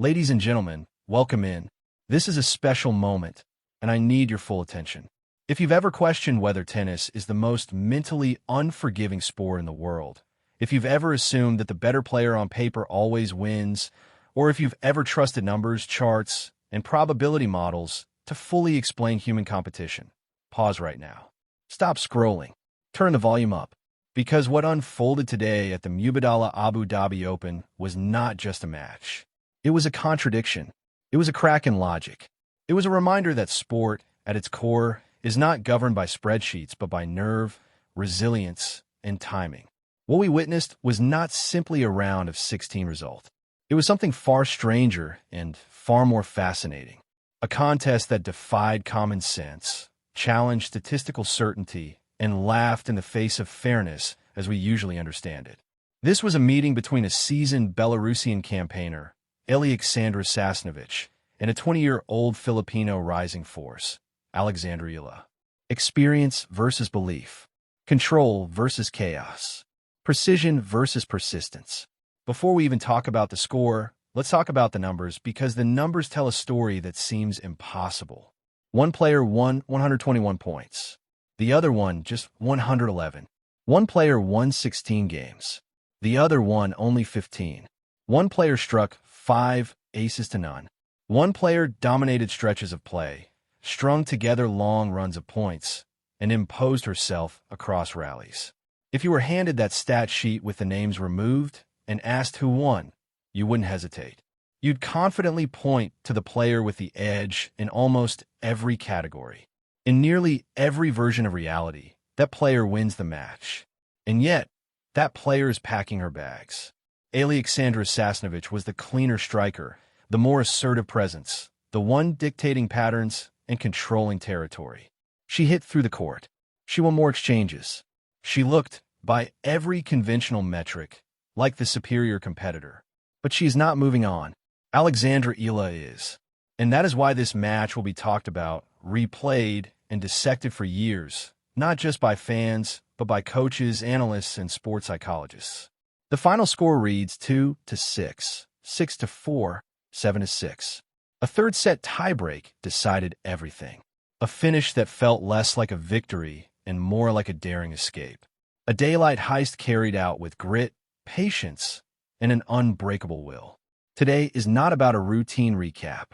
Ladies and gentlemen, welcome in. This is a special moment, and I need your full attention. If you've ever questioned whether tennis is the most mentally unforgiving sport in the world, if you've ever assumed that the better player on paper always wins, or if you've ever trusted numbers, charts, and probability models to fully explain human competition, pause right now. Stop scrolling. Turn the volume up. Because what unfolded today at the WTA Abu Dhabi Open was not just a match. It was a contradiction. It was a crack in logic. It was a reminder that sport, at its core, is not governed by spreadsheets but by nerve, resilience, and timing. What we witnessed was not simply a round of 16 result. It was something far stranger and far more fascinating. A contest that defied common sense, challenged statistical certainty, and laughed in the face of fairness as we usually understand it. This was a meeting between a seasoned Belarusian campaigner, Aliaksandra Sasnovich, and a 20-year-old Filipino rising force, Aliaksandra Eala. Experience versus belief. Control versus chaos. Precision versus persistence. Before we even talk about the score, let's talk about the numbers because the numbers tell a story that seems impossible. One player won 121 points. The other won just 111. One player won 16 games. The other won only 15. One player struck 5 aces to none. One player dominated stretches of play, strung together long runs of points, and imposed herself across rallies. If you were handed that stat sheet with the names removed and asked who won, you wouldn't hesitate. You'd confidently point to the player with the edge in almost every category. In nearly every version of reality, that player wins the match. And yet, that player is packing her bags. Aliaksandra Sasnovich was the cleaner striker, the more assertive presence, the one dictating patterns and controlling territory. She hit through the court. She won more exchanges. She looked, by every conventional metric, like the superior competitor. But she is not moving on. Aliaksandra Eala is. And that is why this match will be talked about, replayed, and dissected for years, not just by fans, but by coaches, analysts, and sports psychologists. The final score reads 2-6, 6-4, 7-6. A third-set tiebreak decided everything. A finish that felt less like a victory and more like a daring escape. A daylight heist carried out with grit, patience, and an unbreakable will. Today is not about a routine recap.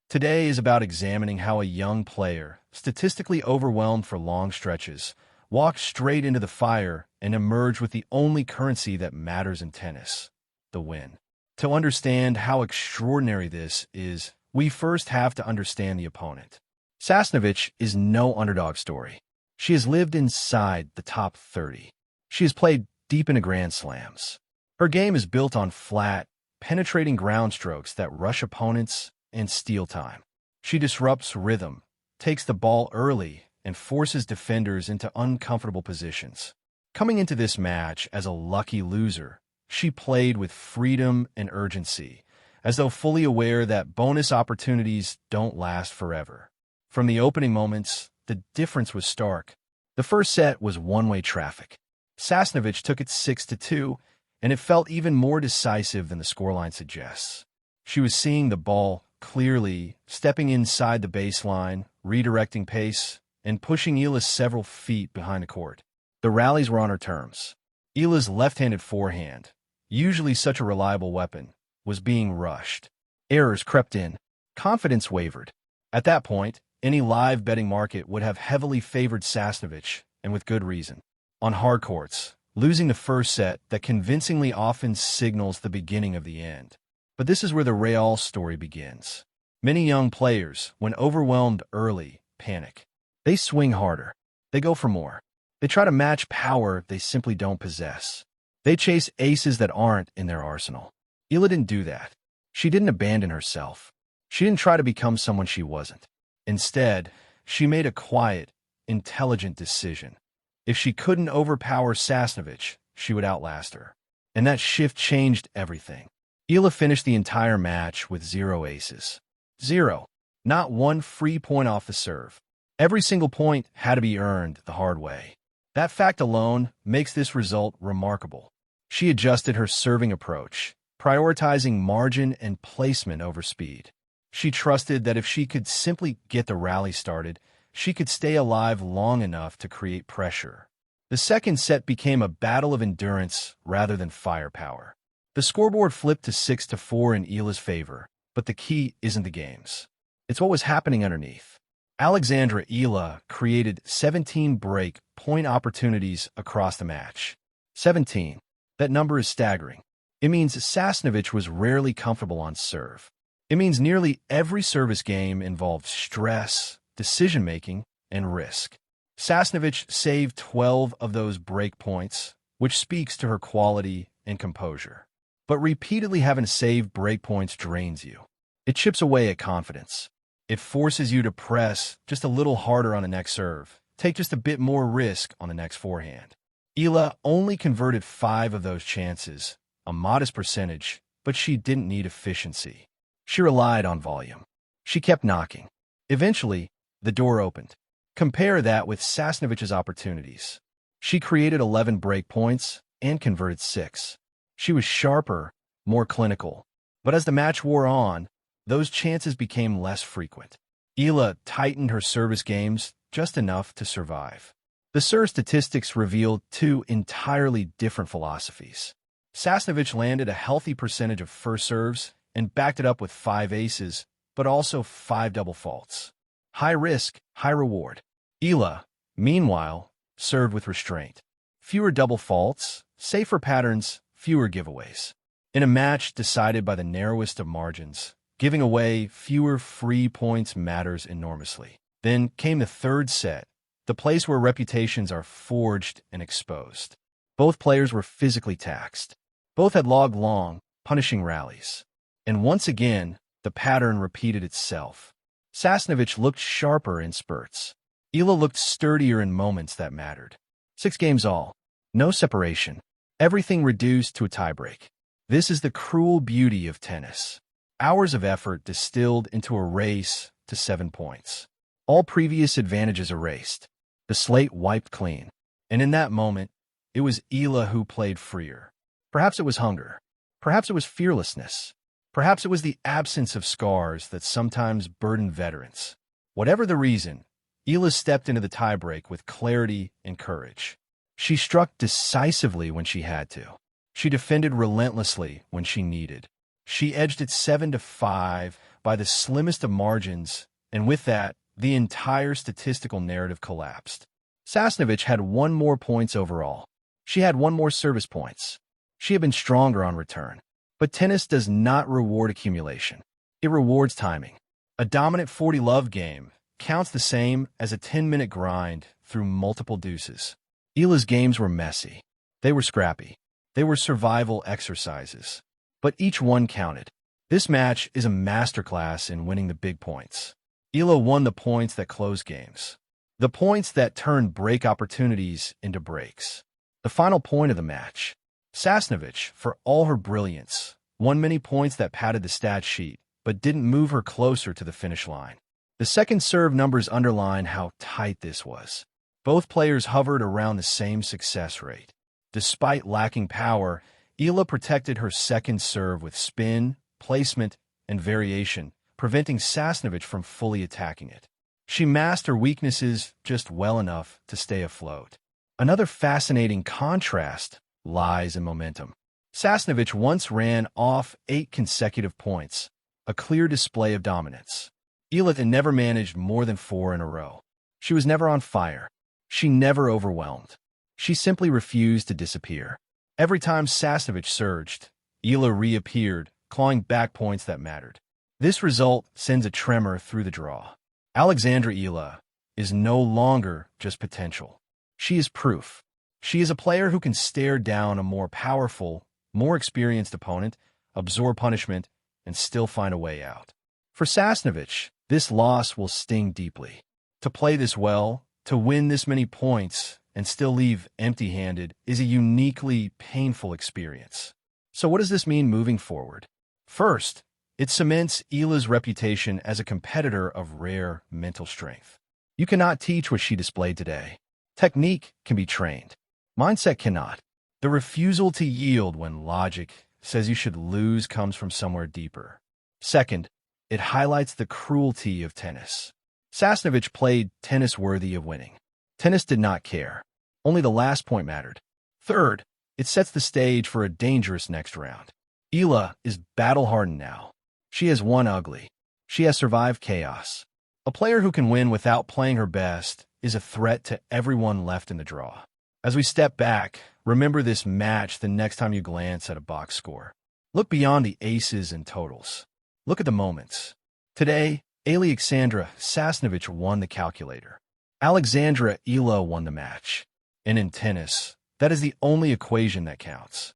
Today is about examining how a young player, statistically overwhelmed for long stretches, walked straight into the fire and emerged with the only currency that matters in tennis, the win. To understand how extraordinary this is, we first have to understand the opponent. Sasnovich is no underdog story. She has lived inside the top 30. She has played deep into Grand Slams. Her game is built on flat, penetrating ground strokes that rush opponents and steal time. She disrupts rhythm, takes the ball early, and forces defenders into uncomfortable positions. Coming into this match as a lucky loser, she played with freedom and urgency, as though fully aware that bonus opportunities don't last forever. From the opening moments, the difference was stark. The first set was one-way traffic. Sasnovich took it 6-2, and it felt even more decisive than the scoreline suggests. She was seeing the ball clearly, stepping inside the baseline, redirecting pace, and pushing Eala several feet behind the court. The rallies were on her terms. Eala's left-handed forehand, usually such a reliable weapon, was being rushed. Errors crept in. Confidence wavered. At that point, any live betting market would have heavily favored Sasnovich, and with good reason. On hard courts, losing the first set that convincingly often signals the beginning of the end. But this is where the real story begins. Many young players, when overwhelmed early, panic. They swing harder. They go for more. They try to match power they simply don't possess. They chase aces that aren't in their arsenal. Eala didn't do that. She didn't abandon herself. She didn't try to become someone she wasn't. Instead, she made a quiet, intelligent decision. If she couldn't overpower Sasnovich, she would outlast her. And that shift changed everything. Eala finished the entire match with 0 aces. 0. Not one free point off the serve. Every single point had to be earned the hard way. That fact alone makes this result remarkable. She adjusted her serving approach, prioritizing margin and placement over speed. She trusted that if she could simply get the rally started, she could stay alive long enough to create pressure. The second set became a battle of endurance rather than firepower. The scoreboard flipped to 6-4 in Eala's favor, but the key isn't the games. It's what was happening underneath. Aliaksandra Eala created 17 break-point opportunities across the match. 17. That number is staggering. It means Sasnovich was rarely comfortable on serve. It means nearly every service game involved stress, decision-making, and risk. Sasnovich saved 12 of those break points, which speaks to her quality and composure. But repeatedly having saved break points drains you. It chips away at confidence. It forces you to press just a little harder on the next serve, take just a bit more risk on the next forehand. Eala only converted 5 of those chances, a modest percentage, but she didn't need efficiency. She relied on volume. She kept knocking. Eventually, the door opened. Compare that with Sasnovich's opportunities. She created 11 break points and converted 6. She was sharper, more clinical. But as the match wore on, those chances became less frequent. Eala tightened her service games just enough to survive. The serve statistics revealed 2 entirely different philosophies. Sasnovich landed a healthy percentage of first serves and backed it up with 5 aces, but also 5 double faults. High risk, high reward. Eala, meanwhile, served with restraint. Fewer double faults, safer patterns, fewer giveaways. In a match decided by the narrowest of margins, giving away fewer free points matters enormously. Then came the third set, the place where reputations are forged and exposed. Both players were physically taxed. Both had logged long, punishing rallies. And once again, the pattern repeated itself. Sasnovich looked sharper in spurts. Eala looked sturdier in moments that mattered. 6 games all. No separation. Everything reduced to a tiebreak. This is the cruel beauty of tennis. Hours of effort distilled into a race to 7 points. All previous advantages erased. The slate wiped clean. And in that moment, it was Eala who played freer. Perhaps it was hunger. Perhaps it was fearlessness. Perhaps it was the absence of scars that sometimes burden veterans. Whatever the reason, Eala stepped into the tiebreak with clarity and courage. She struck decisively when she had to. She defended relentlessly when she needed. She edged it 7-5 by the slimmest of margins, and with that, the entire statistical narrative collapsed. Sasnovich had 1 more points overall. She had 1 more service points. She had been stronger on return. But tennis does not reward accumulation. It rewards timing. A dominant 40-love game counts the same as a 10-minute grind through multiple deuces. Eala's games were messy. They were scrappy. They were survival exercises. But each one counted. This match is a masterclass in winning the big points. Eala won the points that closed games. The points that turned break opportunities into breaks. The final point of the match. Sasnovich, for all her brilliance, won many points that padded the stat sheet, but didn't move her closer to the finish line. The second serve numbers underline how tight this was. Both players hovered around the same success rate. Despite lacking power, Eala protected her second serve with spin, placement, and variation, preventing Sasnovich from fully attacking it. She masked her weaknesses just well enough to stay afloat. Another fascinating contrast lies in momentum. Sasnovich once ran off 8 consecutive points, a clear display of dominance. Eala never managed more than 4 in a row. She was never on fire. She never overwhelmed. She simply refused to disappear. Every time Sasnovich surged, Eala reappeared, clawing back points that mattered. This result sends a tremor through the draw. Aliaksandra Eala is no longer just potential. She is proof. She is a player who can stare down a more powerful, more experienced opponent, absorb punishment, and still find a way out. For Sasnovich, this loss will sting deeply. To play this well, to win this many points, and still leave empty-handed is a uniquely painful experience. So what does this mean moving forward? First, it cements Eala's reputation as a competitor of rare mental strength. You cannot teach what she displayed today. Technique can be trained. Mindset cannot. The refusal to yield when logic says you should lose comes from somewhere deeper. Second, it highlights the cruelty of tennis. Sasnovich played tennis worthy of winning. Tennis did not care. Only the last point mattered. Third, it sets the stage for a dangerous next round. Eala is battle-hardened now. She has won ugly. She has survived chaos. A player who can win without playing her best is a threat to everyone left in the draw. As we step back, remember this match the next time you glance at a box score. Look beyond the aces and totals. Look at the moments. Today, Aliaksandra Sasnovich won the calculator. Aliaksandra Eala won the match. And in tennis, that is the only equation that counts.